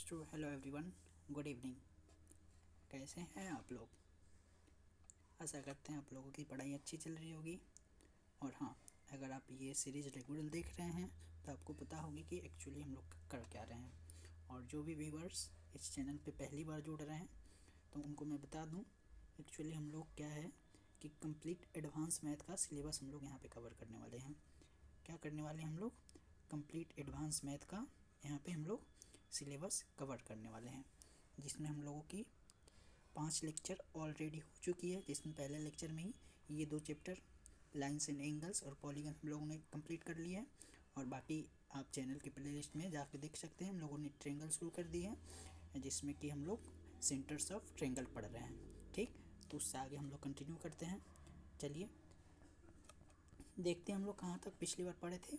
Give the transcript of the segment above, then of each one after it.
To hello everyone, good evening. कैसे हैं आप लोग? आशा करते हैं आप लोगों की पढ़ाई अच्छी चल रही होगी। और हाँ, अगर आप ये सीरीज़ रेगुलर देख रहे हैं तो आपको पता होगी कि एक्चुअली हम लोग कर क्या रहे हैं। और जो भी व्यूअर्स इस चैनल पे पहली बार जुड़ रहे हैं तो उनको मैं बता दूं, एक्चुअली हम लोग क्या है कि कंप्लीट एडवांस मैथ का सिलेबस हम लोग यहाँ पे कवर करने वाले हैं। क्या करने वाले हैं हम लोग? कंप्लीट एडवांस मैथ का यहाँ पे हम लोग सिलेबस कवर करने वाले हैं, जिसमें हम लोगों की 5 लेक्चर ऑलरेडी हो चुकी है। जिसमें पहले लेक्चर में ही ये 2 चैप्टर लाइन्स एंड एंगल्स और पॉलीगन हम लोगों ने कंप्लीट कर लिया है। और बाकी आप चैनल के प्ले लिस्ट में जाकर देख सकते हैं, हम लोगों ने ट्रेंगल शुरू कर दी है, जिसमें कि हम लोग सेंटर्स ऑफ ट्रेंगल पढ़ रहे हैं। ठीक, तो उससे आगे हम लोग कंटिन्यू करते हैं। चलिए देखते हैं हम लोग कहाँ तक पिछली बार पढ़े थे,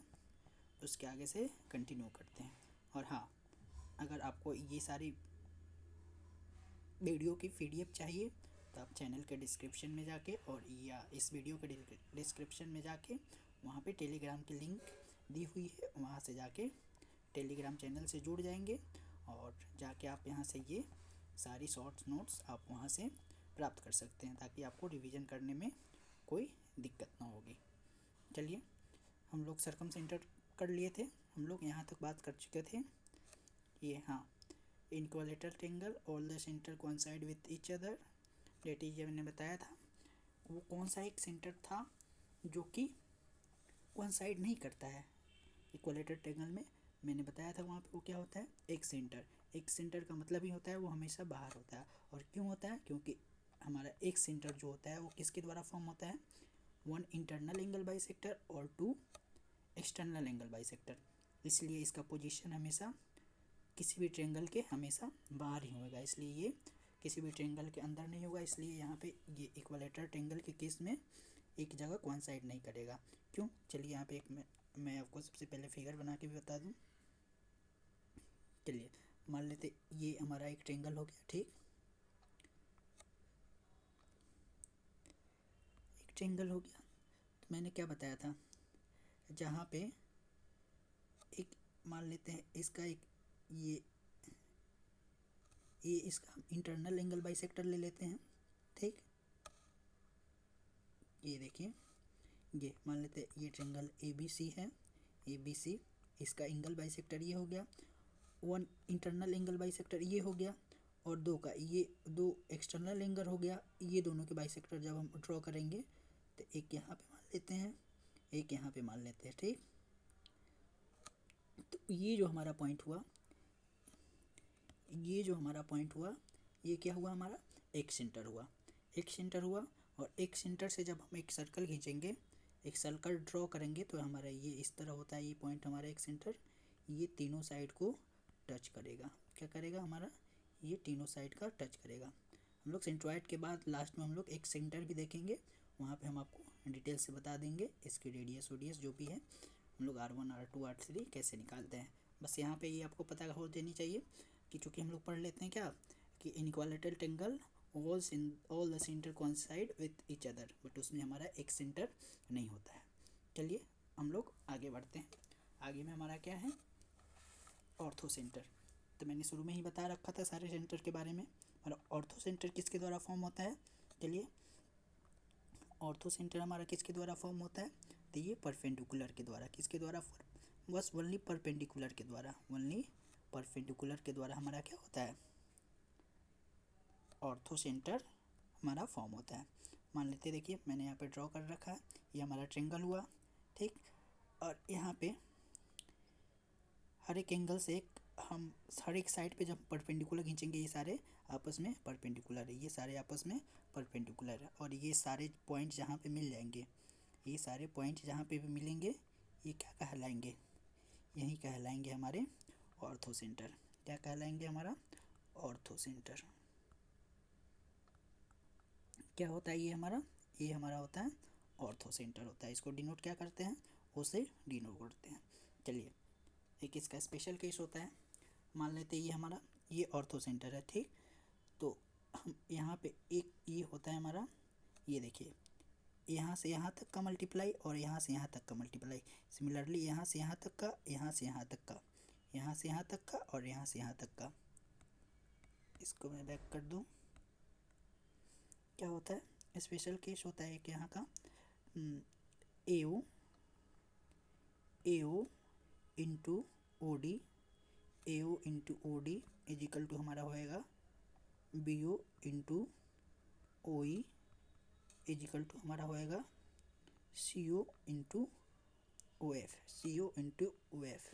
उसके आगे से कंटिन्यू करते हैं। और हाँ, अगर आपको ये सारी वीडियो की PDF चाहिए तो आप चैनल के डिस्क्रिप्शन में जाके और या इस वीडियो के डिस्क्रिप्शन में जाके वहाँ पे टेलीग्राम की लिंक दी हुई है, वहाँ से जाके टेलीग्राम चैनल से जुड़ जाएंगे और जाके आप यहाँ से ये सारी शॉर्ट्स नोट्स आप वहाँ से प्राप्त कर सकते हैं, ताकि आपको रिवीजन करने में कोई दिक्कत ना होगी। चलिए, हम लोग सर्कम सेंटर कर लिए थे, हम लोग यहाँ तक बात कर चुके थे। ये हाँ, equilateral triangle all the centre coincide with each other, that is मैंने बताया था। वो कौन सा एक सेंटर था जो कि कोइंसाइड नहीं करता है इक्विलेटरल ट्रायंगल में? मैंने बताया था वहाँ पे वो क्या होता है, एक सेंटर। एक सेंटर का मतलब ही होता है वो हमेशा बाहर होता है। और क्यों होता है? क्योंकि हमारा एक सेंटर जो होता है वो किसके द्वारा फॉर्म होता है? 1 इंटरनल एंगल बाइसेक्टर और 2 एक्सटर्नल एंगल बाइसेक्टर। इसलिए इसका पोजीशन हमेशा किसी भी ट्रायंगल के हमेशा बाहर ही होगा, इसलिए ये किसी भी ट्रायंगल के अंदर नहीं होगा। इसलिए यहाँ पे ये इक्विलेटरल ट्रायंगल के केस में एक जगह कोइंसाइड नहीं करेगा। क्यों? चलिए यहाँ पे एक मैं आपको सबसे पहले फिगर बना के भी बता दूँ। चलिए मान लेते ये हमारा एक ट्रायंगल हो गया। ठीक, एक ट्रायंगल हो गया। तो मैंने क्या बताया था, जहाँ पे एक मान लेते हैं इसका एक ये इसका हम इंटरनल एंगल बाइसेक्टर ले लेते हैं। ठीक, ये देखिए, ये मान लेते हैं ये ट्रायंगल ABC है, ABC, इसका एंगल बाइसेक्टर ये हो गया। 1 इंटरनल एंगल बाइसेक्टर ये हो गया, और 2 का ये 2 एक्सटर्नल एंगल हो गया। ये दोनों के बाइसेक्टर जब हम ड्रॉ करेंगे तो एक यहाँ पे मान लेते हैं, एक यहाँ पे मान लेते हैं। ठीक, तो ये जो हमारा पॉइंट हुआ, ये जो हमारा पॉइंट हुआ, ये क्या हुआ? हमारा एक सेंटर हुआ, एक सेंटर हुआ। और एक सेंटर से जब हम एक सर्कल खींचेंगे, एक सर्कल ड्रॉ करेंगे, तो हमारा ये इस तरह होता है। ये पॉइंट हमारा एक सेंटर, ये तीनों साइड को टच करेगा। क्या करेगा? हमारा ये तीनों साइड का टच करेगा। हम लोग सेंट्रॉइड के बाद लास्ट में हम लोग एक सेंटर भी देखेंगे, वहाँ पे हम आपको डिटेल से बता देंगे इसकी रेडियस वेडियस जो भी है, हम लोग R1 R2 R3 कैसे निकालते हैं। बस यहाँ पे ये आपको पता हो देनी चाहिए कि चूँकि हम लोग पढ़ लेते हैं क्या कि inequality triangle walls in all the centre coincide with each other, but उसमें हमारा एक सेंटर नहीं होता है। चलिए हम लोग आगे बढ़ते हैं। आगे में हमारा क्या है? Ortho centre. तो मैंने शुरू में ही बता रखा था सारे सेंटर के बारे में। और ऑर्थो सेंटर किसके द्वारा फॉर्म होता है? चलिए, ऑर्थो सेंटर हमारा किसके द्वारा फॉर्म होता है? तो ये परपेंडिकुलर के द्वारा। किसके द्वारा? बस ओनली परपेंडिकुलर के द्वारा, ओनली परपेंडिकुलर के द्वारा हमारा क्या होता है? ऑर्थो सेंटर हमारा फॉर्म होता है। मान लेते, देखिए मैंने यहाँ पे ड्रॉ कर रखा है, ये हमारा ट्रायंगल हुआ। ठीक, और यहाँ पे हर एक एंगल से हम हर एक साइड पे जब परपेंडिकुलर खींचेंगे, ये सारे आपस में परपेंडिकुलर है, ये सारे आपस में परपेंडिकुलर है। और ये सारे पॉइंट जहाँ पे मिल जाएंगे, ये सारे पॉइंट जहाँ पे भी मिलेंगे, ये क्या कहलाएंगे? यही कहलाएंगे हमारे ऑर्थो सेंटर। क्या कहलाएंगे? हमारा ऑर्थो सेंटर। क्या होता है ये हमारा? ये हमारा होता है ऑर्थो सेंटर होता है। इसको डिनोट क्या करते हैं? उसे डिनोट करते हैं। चलिए, एक इसका स्पेशल केस होता है। मान लेते हैं ये हमारा ये ऑर्थो सेंटर है। ठीक, तो हम यहाँ पे एक ये होता है हमारा, ये देखिए, यहाँ से यहाँ तक का मल्टीप्लाई और यहाँ से यहाँ तक का मल्टीप्लाई। सिमिलरली यहाँ से यहाँ तक का, यहाँ से यहाँ तक का, यहाँ से यहाँ तक का और यहाँ से यहाँ तक का। इसको मैं बैक कर दूँ। क्या होता है, स्पेशल केस होता है कि यहाँ का A O into O D, A O into O D is equal to हमारा होएगा B O into O E is equal to हमारा होएगा C O into O F, C O into O F.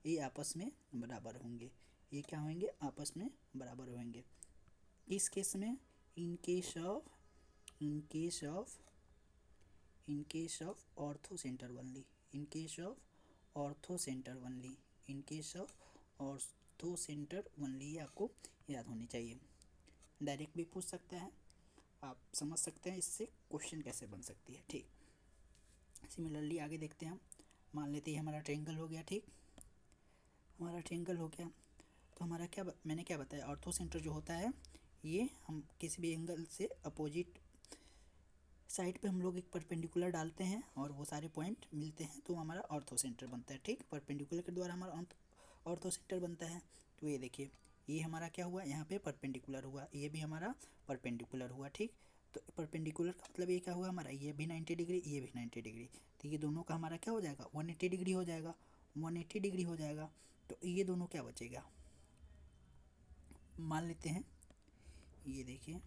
ये आपस में बराबर होंगे, ये क्या होंगे, आपस में बराबर होंगे। इस केस में इन case of ortho centre only, in case of ortho centre only, in case of ortho centre only, ये आपको याद होनी चाहिए। डायरेक्ट भी पूछ सकता है, आप समझ सकते हैं इससे क्वेश्चन कैसे बन सकती है। ठीक, सिमिलरली आगे देखते हैं हम। मान लेते हैं हमारा ट्रायंगल हो गया। ठीक, हमारा ट्रायंगल हो गया तो हमारा क्या मैंने क्या बताया, ऑर्थो सेंटर जो होता है ये हम किसी भी एंगल से अपोजिट साइड पे हम लोग एक परपेंडिकुलर डालते हैं और वो सारे पॉइंट मिलते हैं तो हमारा ऑर्थो सेंटर बनता है। ठीक, परपेंडिकुलर के द्वारा हमारा ऑर्थो सेंटर बनता है। तो ये देखिए, ये हमारा क्या हुआ, यहाँ पे परपेंडिकुलर हुआ, ये भी हमारा परपेंडिकुलर हुआ। ठीक, तो परपेंडिकुलर का मतलब ये क्या हुआ हमारा, ये भी 90 डिग्री, ये भी 90 डिग्री, तो ये दोनों का हमारा क्या हो जाएगा, 180 डिग्री हो जाएगा, 180 डिग्री हो जाएगा। तो ये दोनों क्या बचेगा, मान लेते हैं, ये देखिए,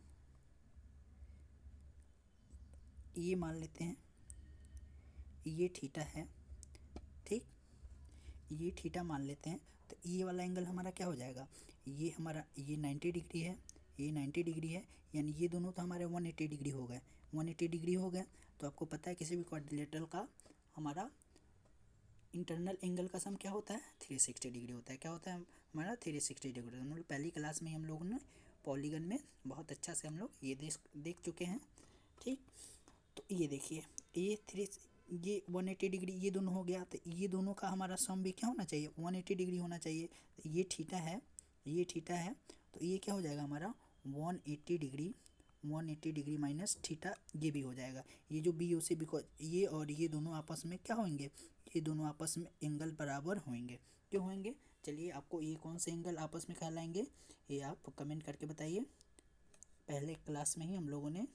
ये मान लेते हैं ये थीटा है। ठीक, ये थीटा मान लेते हैं, तो ये वाला एंगल हमारा क्या हो जाएगा, ये हमारा ये 90 डिग्री है, ये 90 डिग्री है, यानी ये दोनों तो हमारे 180 डिग्री हो गए, 180 डिग्री हो गए। तो आपको पता है किसी भी क्वाड्रिलेटरल का हमारा इंटरनल एंगल का सम क्या होता है, 360 डिग्री होता है। क्या होता है हमारा, 360 डिग्री। हम लोग पहली क्लास में ही हम लोगों ने पॉलीगन में बहुत अच्छा से हम लोग ये देख चुके हैं। ठीक, तो ये देखिए, ये 180 डिग्री ये दोनों हो गया, तो ये दोनों का हमारा सम भी क्या होना चाहिए, 180 डिग्री होना चाहिए। तो ये थीटा है, ये थीटा है, तो ये क्या हो जाएगा हमारा 180 डिग्री, 180 डिग्री माइनस थीटा, ये भी हो जाएगा। ये जो बी ओ सी, बिकॉज ये और ये दोनों आपस में क्या होंगे, ये दोनों आपस में एंगल बराबर होंगे। क्यों होंगे, चलिए आपको ये कौन से एंगल आपस में कहलाएंगे ये आप कमेंट करके बताइए। पहले क्लास में ही हम लोगों ने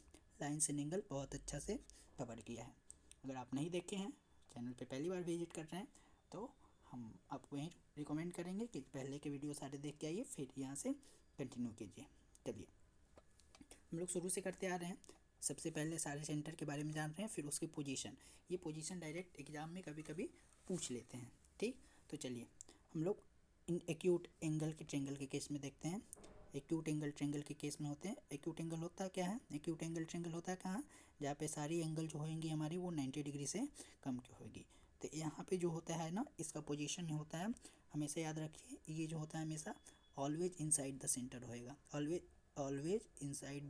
लाइन्स एंड एंगल बहुत अच्छा से कवर किया है। अगर आप नहीं देखे हैं, चैनल पे पहली बार विजिट कर रहे हैं, तो हम आपको यही रिकमेंड करेंगे कि पहले के वीडियो सारे देख के आइए, फिर यहाँ से कंटिन्यू कीजिए। चलिए हम लोग शुरू से करते आ रहे हैं। सबसे पहले सारे सेंटर के बारे में जान रहे हैं, फिर उसकी पोजीशन। ये पोजीशन डायरेक्ट एग्जाम में कभी कभी पूछ लेते हैं। ठीक, तो चलिए हम लोग इन एक्यूट एंगल के ट्रायंगल के केस में देखते हैं। एक्यूट एंगल ट्रायंगल के केस में होते हैं। एक्यूट एंगल होता है क्या है, एक्यूट एंगल ट्रायंगल होता है कहाँ, जहाँ पे सारी एंगल जो होंगी हमारी वो 90 डिग्री से कम की होगी। तो यहाँ पे जो होता है ना, इसका पोजीशन होता है, हमेशा याद रखिए, ये जो होता है हमेशा ऑलवेज इनसाइड द सेंटर होएगा, ऑलवेज इनसाइड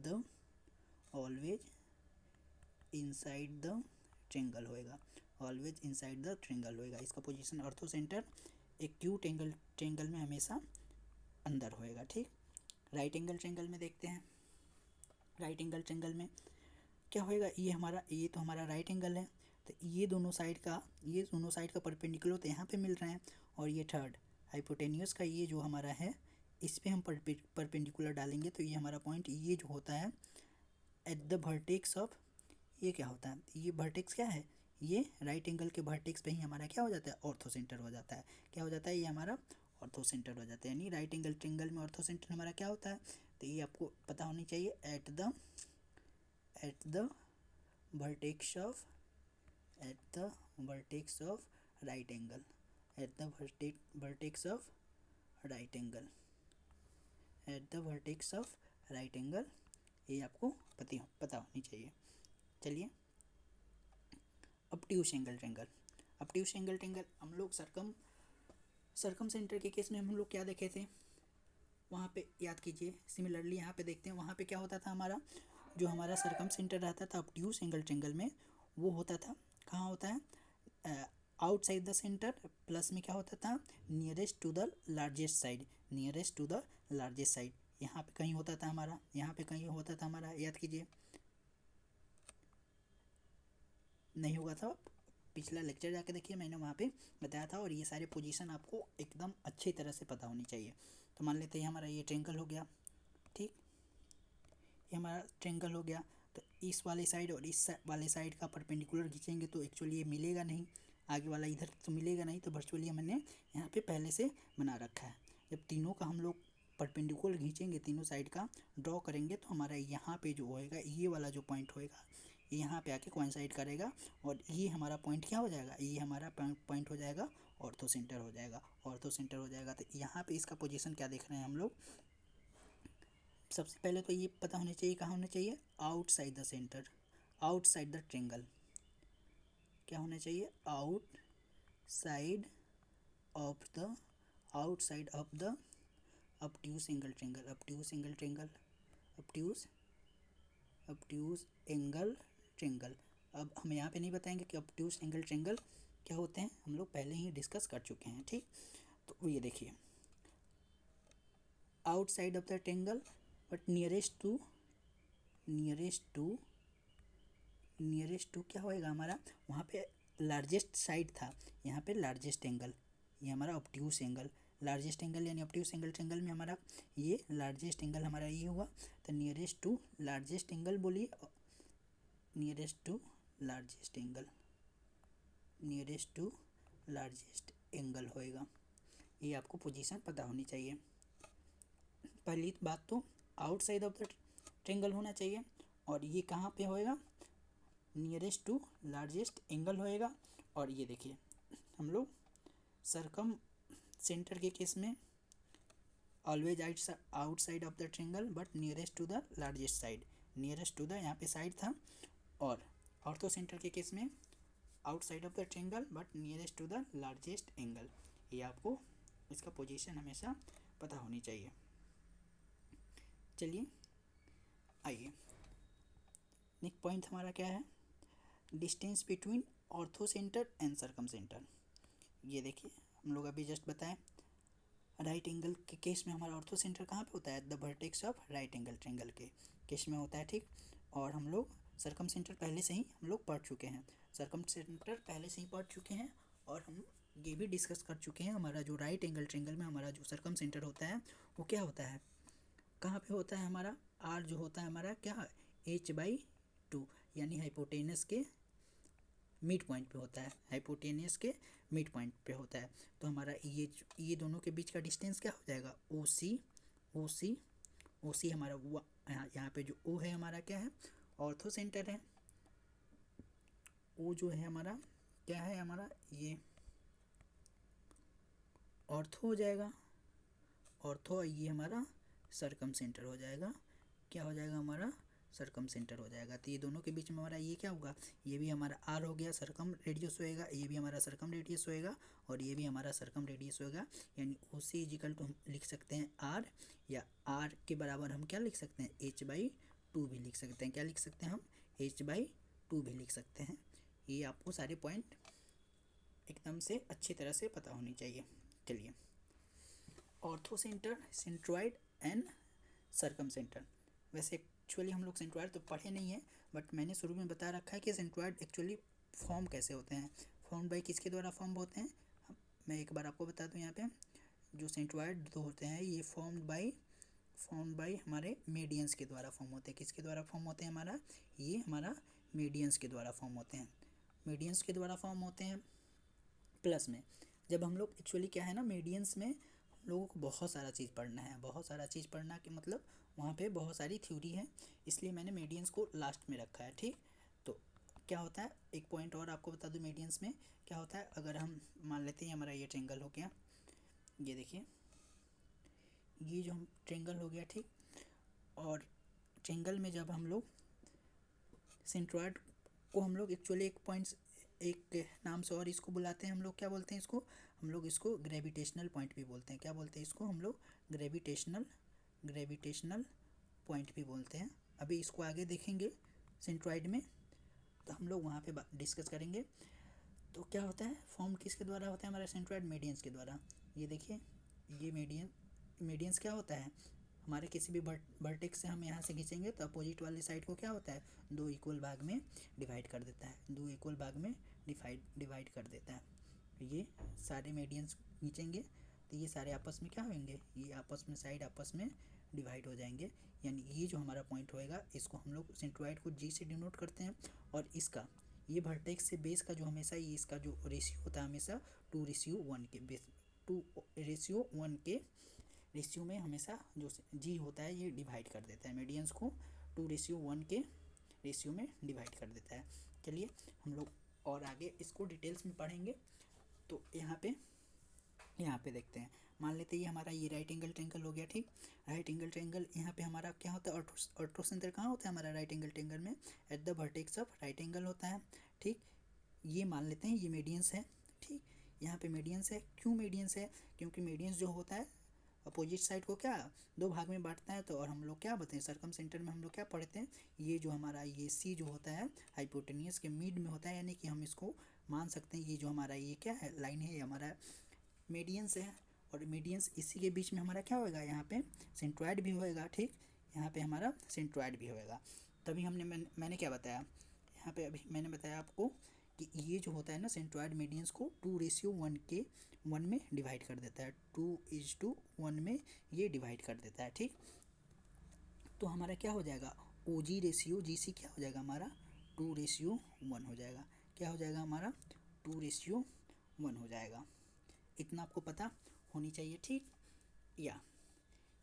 द ट्रायंगल होएगा, ऑलवेज इनसाइड द ट्रायंगल होएगा। इसका position ortho centre acute angle triangle में हमेशा अंदर होएगा। ठीक, राइट एंगल ट्रायंगल में देखते हैं। राइट एंगल ट्रायंगल में क्या होएगा, ये तो हमारा राइट एंगल है, तो ये दोनों साइड का परपेंडिकुलर तो यहाँ पे मिल रहे हैं, और ये थर्ड हाइपोटेन्यूस का ये जो हमारा है, इस पे हम परपेंडिकुलर डालेंगे, तो ये हमारा पॉइंट ये जो होता है एट द वर्टेक्स ऑफ, ये क्या होता है, ये वर्टेक्स क्या है, ये राइट एंगल के वर्टेक्स पे ही हमारा क्या हो जाता है, ऑर्थो सेंटर हो जाता है। क्या हो जाता है, ये हमारा ऑर्थो सेंटर हो जाता है। यानी राइट एंगल ट्रायंगल में ऑर्थो सेंटर हमारा क्या होता है, तो ये आपको पता होनी चाहिए, at the vertex of right angle, at the vertex of right angle, at the vertex of right angle, ये आपको पता होनी चाहिए। चलिए obtuse angle triangle. Obtuse angle triangle हम लोग सरकम सेंटर के केस में हम लोग क्या देखे थे, वहाँ पे याद कीजिए। सिमिलरली यहाँ पे देखते हैं, वहाँ पे क्या होता था, हमारा जो हमारा सरकम सेंटर रहता था ऑब्ट्यूस एंगल ट्रायंगल में, वो होता था कहाँ होता है, आउटसाइड द सेंटर, प्लस में क्या होता था, nearest to the largest side, nearest to the largest side. यहाँ पे कहीं होता था हमारा, यहाँ पे कहीं होता था हमारा, याद कीजिए। नहीं होगा था, पिछला लेक्चर जाके देखिए, मैंने वहाँ पे बताया था, और ये सारे पोजीशन आपको एकदम अच्छी तरह से पता होनी चाहिए। तो मान लेते हैं हमारा ये ट्रायंगल हो गया, ठीक, ये हमारा ट्रेंगल हो गया। तो इस वाले साइड और इस वाले साइड का परपेंडिकुलर खींचेंगे तो एक्चुअली ये मिलेगा नहीं, आगे वाला इधर तो मिलेगा नहीं, तो वर्चुअली हमने यहाँ पे पहले से बना रखा है। जब तीनों का हम लोग परपेंडिकुलर खींचेंगे, तीनों साइड का ड्रॉ करेंगे, तो हमारा यहाँ पे जो होएगा, ये वाला जो पॉइंट होएगा ये यहाँ पे आके कोइंसाइड करेगा, और ये हमारा पॉइंट क्या हो जाएगा, ये हमारा पॉइंट हो जाएगा ऑर्थो सेंटर हो जाएगा, ऑर्थो सेंटर हो जाएगा। तो यहाँ पे इसका पोजीशन क्या देख रहे हैं हम लोग, सबसे पहले तो ये पता होना चाहिए कहाँ होना चाहिए, outside the centre, outside the triangle, क्या होना चाहिए, outside of the, outside of the obtuse angle triangle, obtuse angle triangle, obtuse angle triangle. अब हम यहाँ पे नहीं बताएंगे कि obtuse एंगल ट्रेंगल क्या होते हैं, हम लोग पहले ही डिस्कस कर चुके हैं। ठीक, तो ये देखिए outside of the triangle but nearest to क्या होएगा हमारा, वहाँ पे लार्जेस्ट साइड था, यहाँ पे लार्जेस्ट एंगल, ये हमारा ऑब्ट्यूस एंगल, लार्जेस्ट एंगल यानी ऑब्ट्यूस एंगल ट्रेंगल में हमारा ये लार्जेस्ट एंगल हमारा ये हुआ। तो नियरेस्ट टू लार्जेस्ट एंगल बोलिए, nearest to largest angle, nearest to largest angle होएगा। ये आपको पोजीशन पता होनी चाहिए। पहली बात तो आउटसाइड ऑफ द ट्रेंगल होना चाहिए, और ये कहाँ पे होएगा, नियरेस्ट टू लार्जेस्ट एंगल होएगा। और ये देखिए हम लोग सरकम सेंटर के केस में always outside of the triangle but nearest to the largest side, nearest to the यहाँ पे साइड था, और ऑर्थो सेंटर के केस में outside of the triangle but nearest to the largest angle. ये आपको इसका पोजीशन हमेशा पता होनी चाहिए। चलिए आइए, नेक्स्ट पॉइंट हमारा क्या है, distance between orthocentre and circumcentre. ये देखिए हम लोग अभी जस्ट बताएं, राइट एंगल के केस में हमारा ऑर्थो सेंटर कहाँ पे होता है, the vertex of right angle triangle के केस में होता है। ठीक, और हम लोग सरकम सेंटर पहले से ही हम लोग पढ़ चुके हैं, सरकम सेंटर पहले से ही पढ़ चुके हैं, और हम ये भी डिस्कस कर चुके हैं हमारा जो राइट एंगल ट्रेंगल में हमारा जो सरकम सेंटर होता है वो क्या होता है, कहाँ पे होता है हमारा, आर जो होता है हमारा क्या, h/2 यानी हाइपोटेनस के मिड पॉइंट पे होता है, हाइपोटेनियस के मिड पॉइंट पे होता है। तो हमारा ये दोनों के बीच का डिस्टेंस क्या हो जाएगा, ओ सी हमारा यहाँ पे जो ओ है हमारा क्या है, ऑर्थो सेंटर है, ओ जो है हमारा क्या है, हमारा ये ऑर्थो हो जाएगा, ऑर्थो, ये हमारा सरकम सेंटर हो जाएगा, क्या हो जाएगा हमारा सरकम सेंटर हो जाएगा। तो ये दोनों के बीच में हमारा ये क्या होगा, ये भी हमारा आर हो गया, सरकम रेडियस होएगा, ये भी हमारा सरकम रेडियस होएगा, और ये भी हमारा सरकम रेडियस होएगा। यानी ओ सी इजिकल टू हम लिख सकते हैं आर, या आर के बराबर हम क्या लिख सकते हैं, h/2 भी लिख सकते हैं, क्या लिख सकते हैं हम, h/2 भी लिख सकते हैं। ये आपको सारे पॉइंट एकदम से अच्छी तरह से पता होनी चाहिए। चलिए, orthocentre, centroid and circumcentre. वैसे एक्चुअली हम लोग सेंट्रॉइड तो पढ़े नहीं है, बट मैंने शुरू में बता रखा है कि सेंट्रॉइड एक्चुअली फॉर्म कैसे होते हैं, फॉर्म बाई किसके द्वारा फॉर्म होते हैं। मैं एक बार आपको बता दूं, यहाँ पे जो सेंट्रॉइड दो होते हैं ये फॉर्म बाई हमारे मीडियंस के द्वारा फॉर्म होते हैं। किसके द्वारा फॉर्म होते हैं हमारा, ये हमारा मीडियंस के द्वारा फॉर्म होते हैं, मीडियंस के द्वारा फॉर्म होते हैं। प्लस में जब हम लोग एक्चुअली क्या है ना, मीडियंस में हम लोगों को बहुत सारा चीज़ पढ़ना है, बहुत सारा चीज़ पढ़ना के मतलब वहाँ पे बहुत सारी थ्योरी है, इसलिए मैंने मीडियंस को लास्ट में रखा है। ठीक, तो क्या होता है, एक पॉइंट और आपको बता दूं, मीडियंस में क्या होता है, अगर हम मान लेते हैं हमारा ये ट्रेंगल हो गया, ये देखिए ये जो हम ट्रेंगल हो गया, ठीक, और ट्रेंगल में जब हम लोग सेंट्रॉइड को हम लोग एक्चुअली एक नाम से और इसको बुलाते हैं, हम लोग क्या बोलते हैं इसको, हम लोग इसको ग्रेविटेशनल पॉइंट भी बोलते हैं। क्या बोलते हैं इसको, हम लोग ग्रेविटेशनल पॉइंट भी बोलते हैं। अभी इसको आगे देखेंगे सेंट्रॉइड में, तो हम लोग वहाँ पे डिस्कस करेंगे। तो क्या होता है, फॉर्म किसके द्वारा होता है हमारा सेंट्रॉइड, मीडियंस के द्वारा। ये देखिए ये मीडियंस क्या होता है, हमारे किसी भी वर्टेक्स से हम यहाँ से खींचेंगे तो अपोजिट वाली साइड को क्या होता है, दो इक्वल भाग में डिवाइड कर देता है, दो इक्वल भाग में डिवाइड कर देता है। ये सारे मीडियंस खींचेंगे तो ये सारे आपस में क्या होंगे, ये आपस में साइड आपस में डिवाइड हो जाएंगे। यानी ये जो हमारा पॉइंट होएगा इसको हम लोग सेंट्रोइड को जी से डिनोट करते हैं, और इसका ये वर्टेक्स से बेस का जो हमेशा ये इसका जो रेशियो होता है हमेशा 2:1 के बेस 2:1 के रेशियो में हमेशा जो जी होता है ये डिवाइड कर देता है मीडियंस को 2:1 के रेशियो में डिवाइड कर देता है। चलिए हम लोग और आगे इसको डिटेल्स में पढ़ेंगे। तो यहाँ पे देखते हैं, मान लेते हैं ये हमारा ये राइट एंगल ट्रायंगल हो गया, ठीक। राइट एंगल ट्रायंगल यहाँ पे हमारा क्या होता है, ऑर्थो सेंटर कहाँ होता है हमारा राइट एंगल ट्रायंगल में, at the vertex of right angle होता है, ठीक। ये मान लेते हैं ये मीडियंस है, ठीक। यहाँ पे मीडियंस है, क्यों मीडियंस है, क्योंकि मीडियंस जो होता है अपोजिट साइड को क्या दो भाग में बांटता है। तो और हम लोग क्या बताएं सरकम सेंटर में हम लोग क्या पढ़ते हैं, ये जो हमारा ये सी जो होता है हाइपोटेनियस के मिड में होता है, यानी कि हम इसको मान सकते हैं ये जो हमारा ये क्या है लाइन है ये हमारा मीडियंस है, और मीडियंस इसी के बीच में हमारा क्या होएगा यहाँ पे सेंट्रोइड भी होएगा, ठीक। यहाँ पे हमारा सेंट्रोइड भी होएगा। तभी मैंने क्या बताया यहाँ पे, अभी मैंने बताया आपको कि ये जो होता है ना सेंट्रोइड मीडियंस को 2:1 के 1 में डिवाइड कर देता है, 2:1 में ये डिवाइड कर देता है, ठीक। तो हमारा क्या हो जाएगा ओ जी रेशियो जी सी क्या हो जाएगा हमारा 2:1 हो जाएगा, क्या हो जाएगा हमारा 2:1 हो जाएगा। इतना आपको पता होनी चाहिए, ठीक। या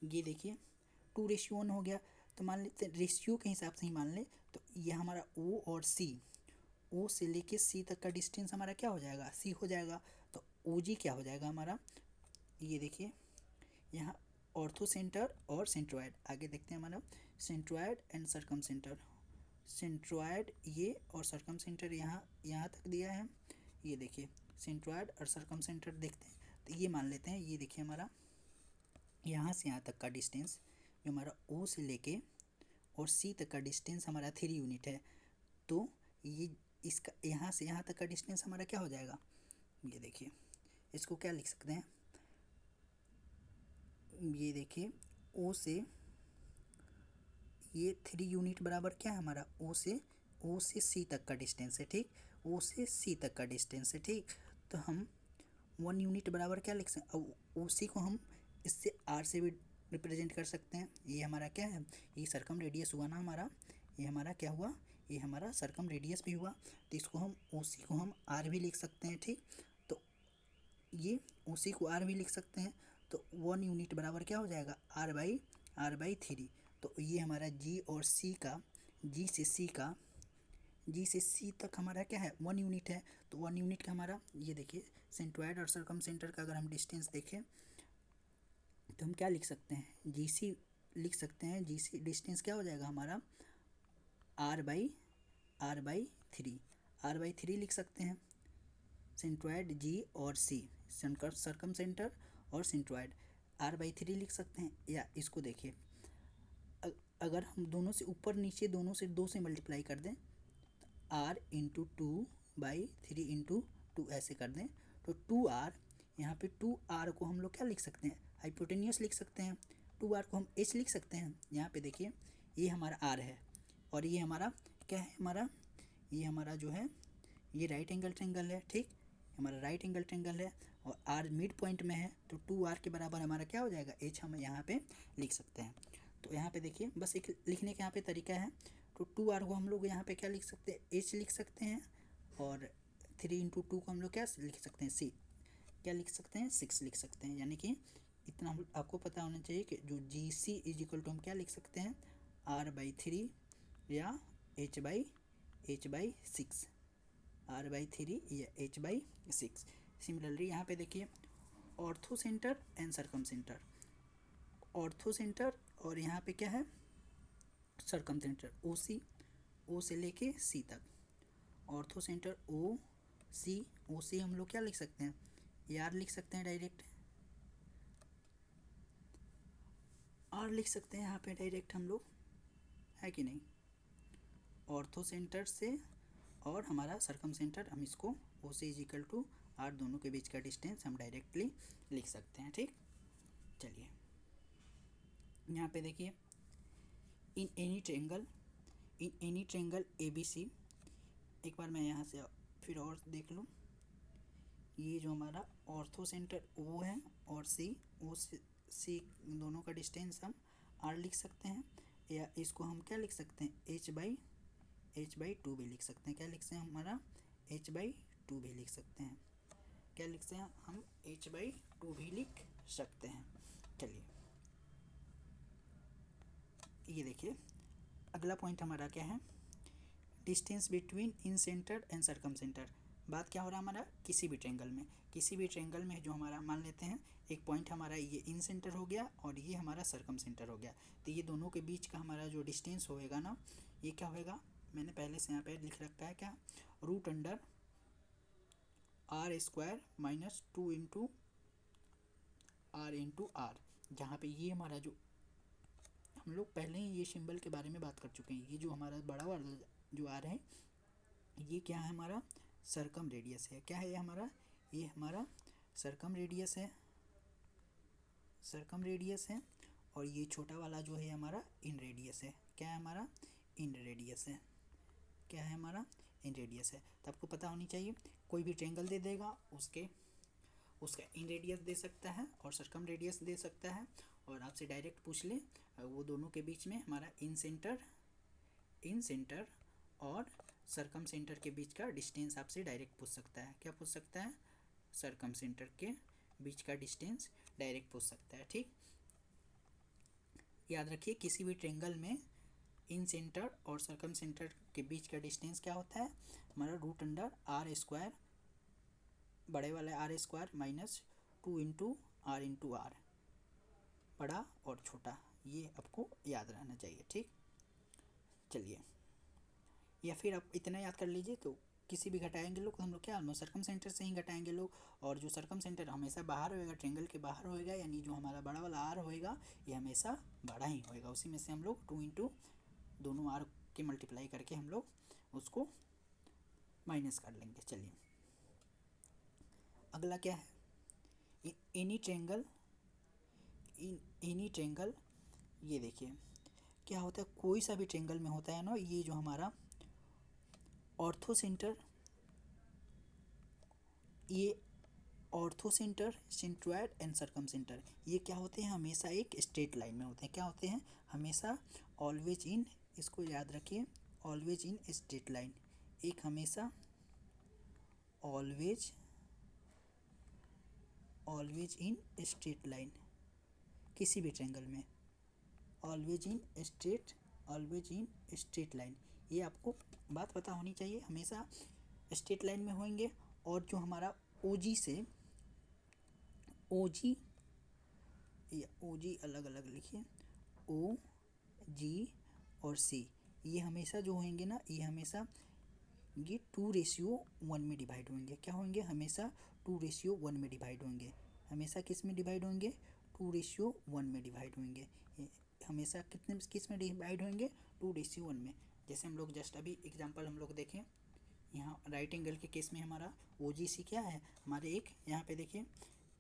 ये देखिए 2:1 हो गया, तो मान लेते रेशियो के हिसाब से ही मान ले, तो ये हमारा ओ और सी, ओ से लेके सी तक का डिस्टेंस हमारा क्या हो जाएगा सी हो जाएगा। तो ओ जी क्या हो जाएगा हमारा, ये देखिए यहाँ ऑर्थो सेंटर और सेंट्रोइड, आगे देखते हैं हमारा सेंट्रोइड एंड सरकम सेंटर, सेंट्रोइड ये और सरकम सेंटर यहाँ तक दिया है। ये देखिए सेंट्रोइड और सरकम सेंटर देखते हैं, तो ये मान लेते हैं ये देखिए हमारा यहाँ से यहाँ तक का डिस्टेंस जो हमारा ओ से लेके और सी तक का डिस्टेंस हमारा 3 यूनिट है। तो ये इसका यहाँ से यहाँ तक का डिस्टेंस हमारा क्या हो जाएगा, ये देखिए इसको क्या लिख सकते हैं, ये देखिए ओ से ये 3 यूनिट बराबर क्या है हमारा ओ से सी तक का डिस्टेंस है, ठीक। ओ से सी तक का डिस्टेंस है, ठीक। तो हम 1 यूनिट बराबर क्या लिख सकते हैं, ओ सी को हम इससे आर से भी रिप्रेजेंट कर सकते हैं। ये हमारा क्या है, ये सरकम रेडियस हुआ ना हमारा, ये हमारा क्या हुआ, ये हमारा सरकम रेडियस भी हुआ। तो इसको हम ओ सी को हम आर भी लिख सकते हैं, ठीक। तो ये ओ सी को आर भी लिख सकते हैं, तो 1 यूनिट बराबर क्या हो जाएगा आर बाई 3। तो ये हमारा जी और सी का जी से सी तक हमारा क्या है 1 यूनिट है। तो 1 यूनिट का हमारा ये देखिए सेंट्रोइड और सरकम सेंटर का अगर हम डिस्टेंस देखें तो हम क्या लिख सकते हैं जी सी लिख सकते हैं, जी सी डिस्टेंस क्या हो जाएगा हमारा आर बाई 3 लिख सकते हैं। सेंट्रोइड जी और सी सरकम सेंटर और सेंट्रोइड r/3 लिख सकते हैं। या इसको देखिए अगर हम दोनों से ऊपर नीचे दोनों से 2 से मल्टीप्लाई कर दें r इंटू 2/3 इंटू 2 ऐसे कर दें तो 2r, यहाँ पे 2r को हम लोग क्या लिख सकते हैं हाइपोटेनियस लिख सकते हैं, 2r को हम h लिख सकते हैं। यहाँ पे देखिए ये हमारा r है और ये हमारा क्या है हमारा, ये हमारा जो है ये राइट एंगल ट्रायंगल है, ठीक। हमारा राइट एंगल ट्रायंगल है और r मिड पॉइंट में है, तो 2r के बराबर हमारा क्या हो जाएगा h हम यहाँ पे लिख सकते हैं। तो यहाँ पे देखिए बस एक लिखने का यहाँ पे तरीका है। तो 2r को हम लोग यहाँ पे क्या लिख सकते हैं h लिख सकते हैं, और 3 इंटू 2 को हम लोग क्या लिख सकते हैं c क्या लिख सकते हैं 6 लिख सकते हैं। यानी कि इतना आपको पता होना चाहिए कि जो जी सी इज इक्वल टू हम क्या लिख सकते हैं r/3 या h/6 r/3 या h/6। सिमिलरली यहाँ पे देखिए orthocentre and circumcentre, orthocentre और यहाँ पे क्या है सरकम सेंटर ओ से लेके सी तक, ऑर्थो सेंटर ओ सी हम लोग क्या लिख सकते हैं यार लिख सकते हैं डायरेक्ट आर लिख सकते हैं यहाँ पे डायरेक्ट हम लोग, है कि नहीं। ऑर्थो सेंटर से और हमारा सरकम सेंटर हम इसको ओ से इज इक्वल टू आर दोनों के बीच का डिस्टेंस हम डायरेक्टली लिख सकते हैं, ठीक। चलिए यहाँ पे देखिए इन एनी ट्रायंगल ABC, एक बार मैं यहाँ से फिर और देख लूँ, ये जो हमारा ऑर्थो सेंटर O है और सी, ओ सी दोनों का डिस्टेंस हम आर लिख सकते हैं, या इसको हम क्या लिख सकते हैं, एच बाई टू भी लिख सकते हैं। क्या लिख सकते हैं हमारा, एच बाई टू भी लिख सकते हैं। क्या लिख सकते हैं हम, एच बाई टू भी लिख सकते हैं। चलिए ये देखिए अगला पॉइंट हमारा क्या है, distance between incentre and circumcentre. बात क्या हो रहा है हमारा, किसी भी ट्रेंगल में जो हमारा मान लेते हैं एक पॉइंट हमारा ये इन सेंटर हो गया और ये हमारा सरकम सेंटर हो गया, तो ये दोनों के बीच का हमारा जो डिस्टेंस होएगा ना, ये क्या होएगा, मैंने पहले से यहाँ पे लिख रखा है क्या, root under r square minus 2 into r, जहाँ पे ये हमारा जो हम लोग पहले ही ये सिंबल के बारे में बात कर चुके हैं, ये जो हमारा बड़ा वाला जो आर है ये क्या है हमारा, सरकम रेडियस है। क्या है ये हमारा, ये हमारा सरकम रेडियस है, और ये छोटा वाला जो है हमारा इन रेडियस है। क्या है हमारा, इन रेडियस है। क्या है हमारा, इन रेडियस है। तो आपको पता होनी चाहिए, कोई भी ट्रेंगल दे देगा उसका इन रेडियस दे सकता है और सरकम रेडियस दे सकता है, और आपसे डायरेक्ट पूछ ले वो दोनों के बीच में हमारा इन सेंटर और सरकम सेंटर के बीच का डिस्टेंस आपसे डायरेक्ट पूछ सकता है। क्या पूछ सकता है, सरकम सेंटर के बीच का डिस्टेंस डायरेक्ट पूछ सकता है। ठीक, याद रखिए किसी भी ट्रेंगल में इन सेंटर और सरकम सेंटर के बीच का डिस्टेंस क्या होता है हमारा, रूट अंडर आर स्क्वायर, बड़े वाले r square minus 2 into r, बड़ा और छोटा, ये आपको याद रहना चाहिए। ठीक, चलिए, या फिर आप इतना याद कर लीजिए, तो किसी भी घटाएंगे लोग हम लोग क्या सरकम सेंटर से ही घटाएंगे लोग, और जो सरकम सेंटर हमेशा बाहर होएगा, ट्रेंगल के बाहर होएगा, यानी जो हमारा बड़ा वाला आर होएगा ये हमेशा बड़ा ही होएगा, उसी में से हम लोग 2 इंटू दोनों आर के मल्टीप्लाई करके हम लोग उसको माइनस कर लेंगे। चलिए अगला क्या है, एनी ट्रेंगल, ये देखिए क्या होता है, कोई सा भी ट्रेंगल में होता है ना, ये जो हमारा orthocentre, centroid and circumcentre, ये क्या होते हैं, हमेशा एक स्ट्रेट लाइन में होते हैं। क्या होते हैं, हमेशा ऑलवेज इन, इसको याद रखिए, ऑलवेज इन स्ट्रेट लाइन, एक हमेशा ऑलवेज इन स्ट्रेट लाइन, किसी भी ट्रेंगल में ऑलवेज इन स्ट्रेट लाइन, ये आपको बात पता होनी चाहिए, हमेशा स्ट्रेट लाइन में होंगे। और जो हमारा ओजी अलग अलग लिखिए, ओ जी और सी, ये हमेशा जो होंगे ना, ये हमेशा ये 2:1 में डिवाइड होंगे। क्या होंगे, हमेशा 2:1 में डिवाइड होंगे। हमेशा किस में डिवाइड होंगे, 2:1 में डिवाइड होंगे। हमेशा किस में डिवाइड होंगे, 2:1 में। जैसे हम लोग जस्ट अभी एग्जांपल हम लोग देखें, यहाँ राइट एंगल के केस में हमारा OGC क्या है, हमारे एक यहाँ पे देखिए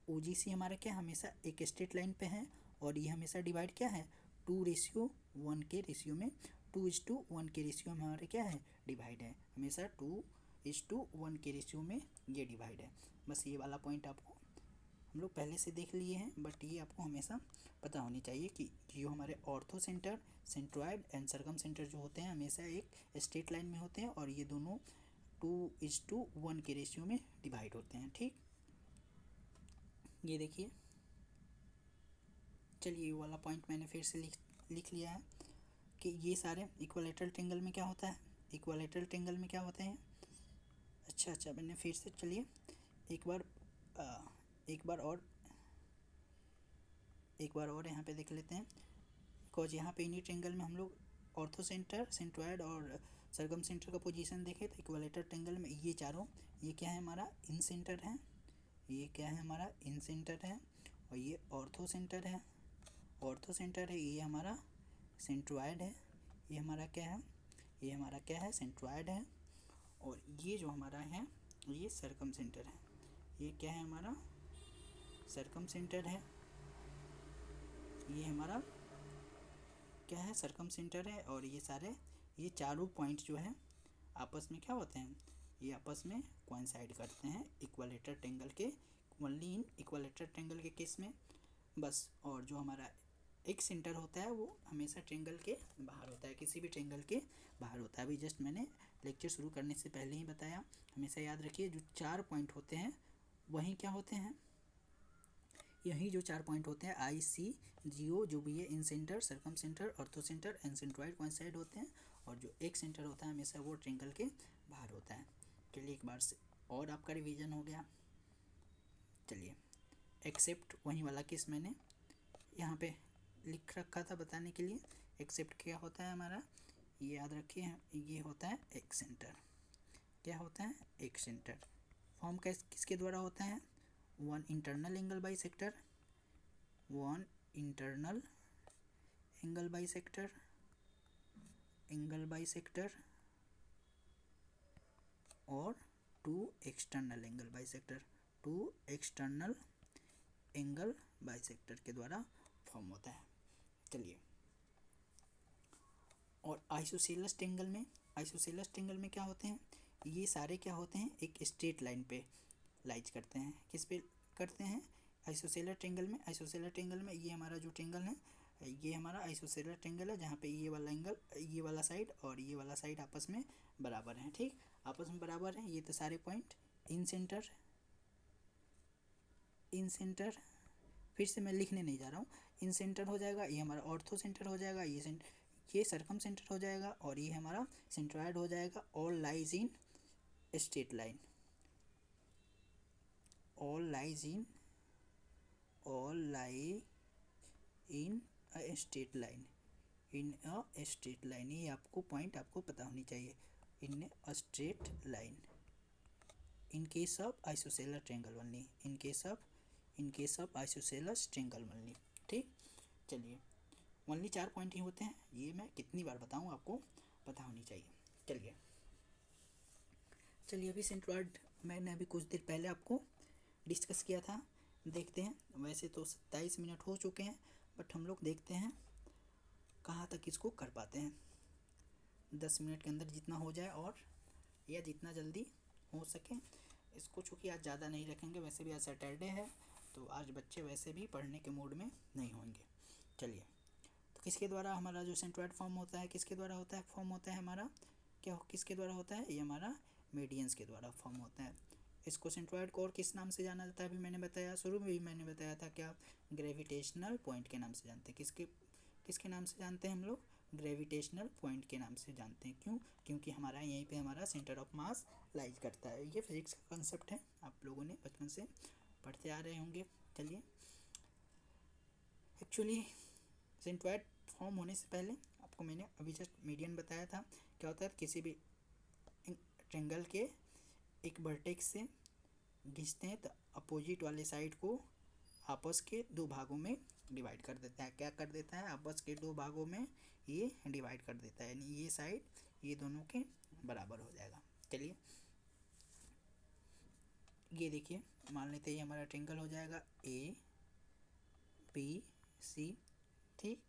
OGC हमारा क्या हमेशा एक स्ट्रेट लाइन पे है, और ये हमेशा डिवाइड क्या है 2:1 के रेशियो में, 2:1 के रेशियो में हमारे क्या है डिवाइड है, हमेशा 2:1 के रेशियो में ये डिवाइड है। बस ये वाला पॉइंट आपको हम लोग पहले से देख लिए हैं, बट ये आपको हमेशा पता होनी चाहिए कि जो हमारे orthocentre, centroid and circumcentre जो होते हैं हमेशा एक स्ट्रेट लाइन में होते हैं, और ये दोनों 2:1 के रेशियो में डिवाइड होते हैं। ठीक, ये देखिए, चलिए ये वाला पॉइंट मैंने फिर से लिख लिया है कि ये सारे इक्विलैटरल ट्रायंगल में क्या होता है, इक्विलैटरल ट्रायंगल में क्या होते हैं। अच्छा मैंने फिर से, चलिए एक बार और यहाँ पे देख लेते हैं, बिकॉज यहाँ पे इन्हीं ट्रायंगल में हम लोग ऑर्थो सेंटर, सेंट्रॉयड और सरकम सेंटर का पोजीशन देखें, तो इक्विलैटरल ट्रायंगल में ये चारों, ये क्या है हमारा इन सेंटर है, ये क्या है हमारा इन सेंटर है, और ये ऑर्थो सेंटर है, ये हमारा सेंट्रॉयड है, ये हमारा क्या है सेंट्रॉयड है, और ये जो हमारा है ये सरकम सेंटर है, ये क्या है हमारा सरकम सेंटर है, ये हमारा क्या है सरकम सेंटर है। और ये चारों पॉइंट जो है आपस में क्या होते हैं, ये आपस में कोइंसाइड करते हैं इक्विलैटरल ट्रायंगल के ओनली इन इक्विलेटरल ट्रायंगल के केस में बस। और जो हमारा एक सेंटर होता है वो हमेशा ट्रायंगल के बाहर होता है, किसी भी ट्रायंगल के बाहर होता है। अभी जस्ट मैंने लेक्चर शुरू करने से पहले ही बताया। हमेशा याद रखिए जो 4 पॉइंट होते हैं वहीं क्या होते हैं, यही जो 4 पॉइंट होते हैं आई सी जी ओ जो भी है, incentre, circumcentre, orthocentre and centroid coincide होते हैं। और जो एक सेंटर होता है हमेशा वो ट्रायंगल के बाहर होता है। चलिए एक बार से और आपका रिवीजन हो गया। चलिए एक्सेप्ट वही वाला केस मैंने यहाँ पे लिख रखा था बताने के लिए। एक्सेप्ट क्या होता है हमारा, ये याद रखिए, ये होता है एक सेंटर। क्या होता है, एक सेंटर। फॉर्म किसके द्वारा होता है, one internal angle bisector, one internal angle bisector, angle bisector और two external angle bisector, two external angle bisector के द्वारा फॉर्म होता है। चलिए और आइसोसेलेस ट्रायंगल में, आइसोसेलेस ट्रायंगल में क्या होते हैं, ये सारे क्या होते हैं, एक स्ट्रेट लाइन पे लाइज करते हैं। किस पे करते हैं, आइसोसेलर ट्रायंगल में। आइसोसेलर ट्रायंगल में ये हमारा जो ट्रायंगल है, ये हमारा आइसोसेलर ट्रायंगल है जहाँ पे ये वाला एंगल, ये वाला साइड और ये वाला साइड आपस में बराबर हैं। ठीक, आपस में बराबर हैं ये तो सारे पॉइंट। इन सेंटर, इन सेंटर, फिर से मैं लिखने नहीं जा रहा हूँ। इन सेंटर हो जाएगा, ये हमारा ऑर्थो सेंटर हो जाएगा, ये सर्कम सेंटर हो जाएगा और ये हमारा सेंट्रॉइड हो जाएगा। All lies in straight line, all lies in, all lie in a straight line, in a straight line. ये आपको पॉइंट आपको पता होनी चाहिए, in a straight line in case of isosceles triangle only, in case of isosceles triangle only. ठीक, चलिए only 4 point ही होते हैं, ये मैं कितनी बार बताऊँ आपको पता होनी चाहिए। चलिए अभी सेंट्रॉइड मैंने अभी कुछ देर पहले आपको डिस्कस किया था, देखते हैं। वैसे तो 27 मिनट हो चुके हैं बट हम लोग देखते हैं कहाँ तक इसको कर पाते हैं। 10 मिनट के अंदर जितना हो जाए और या जितना जल्दी हो सके इसको, चूँकि आज ज़्यादा नहीं रखेंगे, वैसे भी आज सैटरडे है तो आज बच्चे वैसे भी पढ़ने के मूड में नहीं होंगे। चलिए तो किसके द्वारा हमारा जो सेंट्रॉइड फॉर्म होता है, किसके द्वारा होता है, फॉर्म होता है हमारा क्या, किसके द्वारा होता है, ये हमारा मीडियंस के द्वारा फॉर्म होता है। इसको सेंट्रॉइड को और किस नाम से जाना जाता है, अभी मैंने बताया, शुरू में भी मैंने बताया था, क्या ग्रेविटेशनल पॉइंट के नाम से जानते हैं। किसके नाम से जानते हैं हम लोग, ग्रेविटेशनल पॉइंट के नाम से जानते हैं। क्यों, क्योंकि हमारा यहीं पे हमारा सेंटर ऑफ मास लाइज करता है। ये फिजिक्स का कंसेप्ट है, आप लोगों ने बचपन से पढ़ते आ रहे होंगे। चलिए एक्चुअली सेंट्रॉइड फॉर्म होने से पहले आपको मैंने अभी जस्ट मीडियन बताया था। क्या होता है, किसी भी ट्रायंगल के एक वर्टेक्स से खींचते हैं तो अपोजिट वाले साइड को आपस के दो भागों में डिवाइड कर देता है। क्या कर देता है, आपस के दो भागों में ये डिवाइड कर देता है, यानी ये साइड ये दोनों के बराबर हो जाएगा। चलिए ये देखिए, मान लेते हैं ये हमारा ट्रायंगल हो जाएगा ए बी सी। ठीक,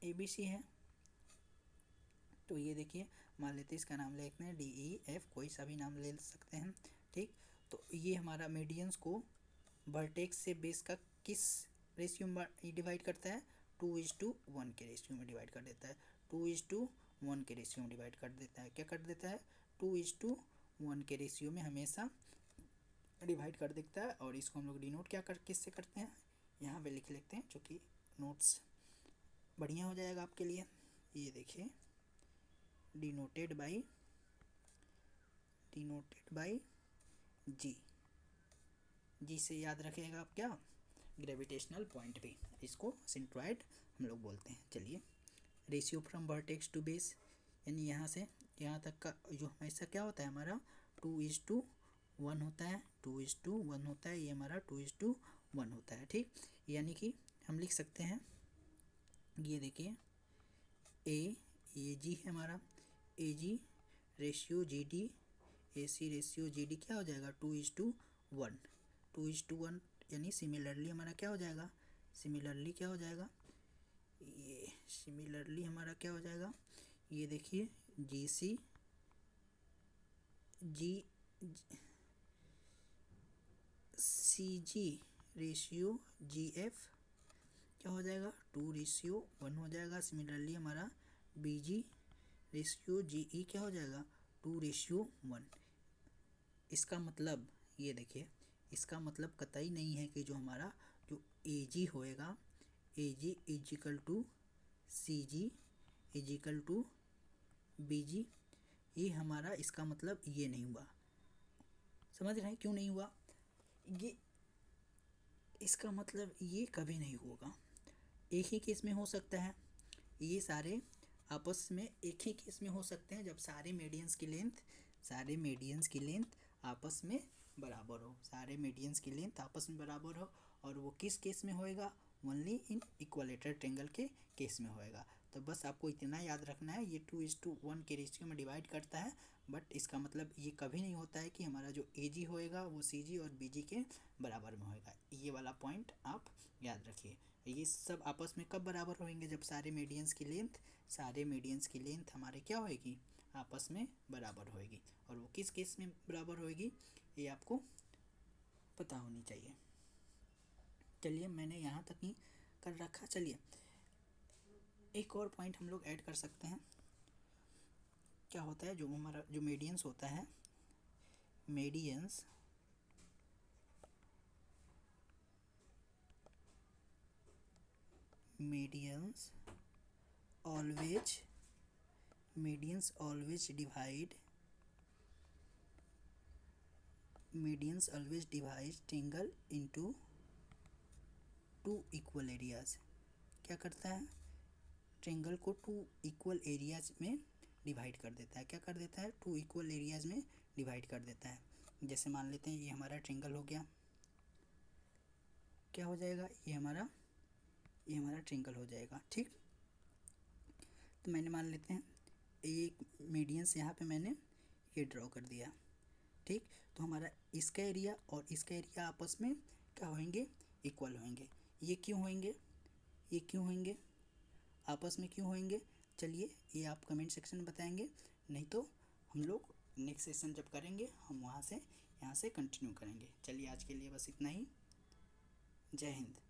ए बी सी है तो ये देखिए, मान लेते हैं इसका नाम लेते हैं डी ई एफ, कोई सा भी नाम ले सकते हैं। ठीक, तो ये हमारा मीडियंस को वर्टेक्स से बेस का किस रेशियो में डिवाइड करता है, 2:1 के रेशियो में डिवाइड कर देता है, 2:1 के रेशियो में डिवाइड कर देता है। क्या कर देता है, 2:1 के रेशियो में हमेशा डिवाइड कर देता है। और इसको हम लोग डिनोट क्या कर किससे करते हैं, यहाँ पे लिख लेते हैं, चूँकि नोट्स बढ़िया हो जाएगा आपके लिए। ये देखिए, डिनोटेड बाई जी से याद रखिएगा आप, क्या ग्रेविटेशनल पॉइंट पे, इसको सेंट्रॉइड हम लोग बोलते हैं। चलिए ratio from vertex to base, यानी यहाँ से यहाँ तक का जो हमेशा क्या होता है हमारा 2:1 होता है, 2:1 होता है, ये हमारा 2:1 होता है। ठीक, यानी कि हम लिख सकते हैं, ये देखिए ये जी है हमारा, ए जी रेशियो जी डी, ए सी रेशियो जी डी क्या हो जाएगा 2:1 यानी सिमिलरली हमारा क्या हो जाएगा, सिमिलरली क्या हो जाएगा, ये सिमिलरली हमारा क्या हो जाएगा, ये देखिए जी सी जी CG/GF क्या हो जाएगा 2:1 हो जाएगा। सिमिलरली हमारा BG/GE क्या हो जाएगा 2:1। इसका मतलब ये देखिए, इसका मतलब कतई नहीं है कि जो हमारा जो AG होएगा, AG equal to CG equal to BG, ये हमारा इसका मतलब ये नहीं हुआ। समझ रहे हैं क्यों नहीं हुआ? ये इसका मतलब ये कभी नहीं होगा। एक ही केस में हो सकता है, ये सारे आपस में एक ही केस में हो सकते हैं, जब सारे मीडियंस की लेंथ आपस में बराबर हो, सारे मीडियंस की लेंथ आपस में बराबर हो। और वो किस केस में होएगा? ओनली इन इक्वलेटर ट्रायंगल के केस में होएगा। तो बस आपको इतना याद रखना है, ये 2:1 के रेशियो में डिवाइड करता है, बट इसका मतलब ये कभी नहीं होता है कि हमारा जो AG होएगा वो CG और BG के बराबर में होएगा। ये वाला पॉइंट आप याद रखिए। ये सब आपस में कब बराबर होंगे? जब सारे मीडियंस की लेंथ हमारे क्या होएगी? आपस में बराबर होएगी। और वो किस केस में बराबर होएगी ये आपको पता होनी चाहिए। चलिए, मैंने यहाँ तक ही कर रखा। चलिए एक और पॉइंट हम लोग ऐड कर सकते हैं। क्या होता है, जो हमारा जो मीडियंस होता है, medians always divide triangle into 2 equal areas। क्या करता है? ट्रायंगल को 2 इक्वल एरियाज में डिवाइड कर देता है। क्या कर देता है? 2 इक्वल एरियाज में डिवाइड कर देता है। जैसे मान लेते हैं ये हमारा ट्रायंगल हो गया, क्या हो जाएगा? ये हमारा ट्रायंगल हो जाएगा। ठीक, तो मैंने मान लेते हैं एक मीडियंस यहाँ पे मैंने ये ड्रॉ कर दिया। ठीक, तो हमारा इसका एरिया और इसका एरिया आपस में क्या होंगे? इक्वल होंगे। ये क्यों होंगे? आपस में क्यों होंगे? चलिए ये आप कमेंट सेक्शन में बताएंगे, नहीं तो हम लोग नेक्स्ट सेशन जब करेंगे हम यहाँ से कंटिन्यू करेंगे। चलिए आज के लिए बस इतना ही। जय हिंद।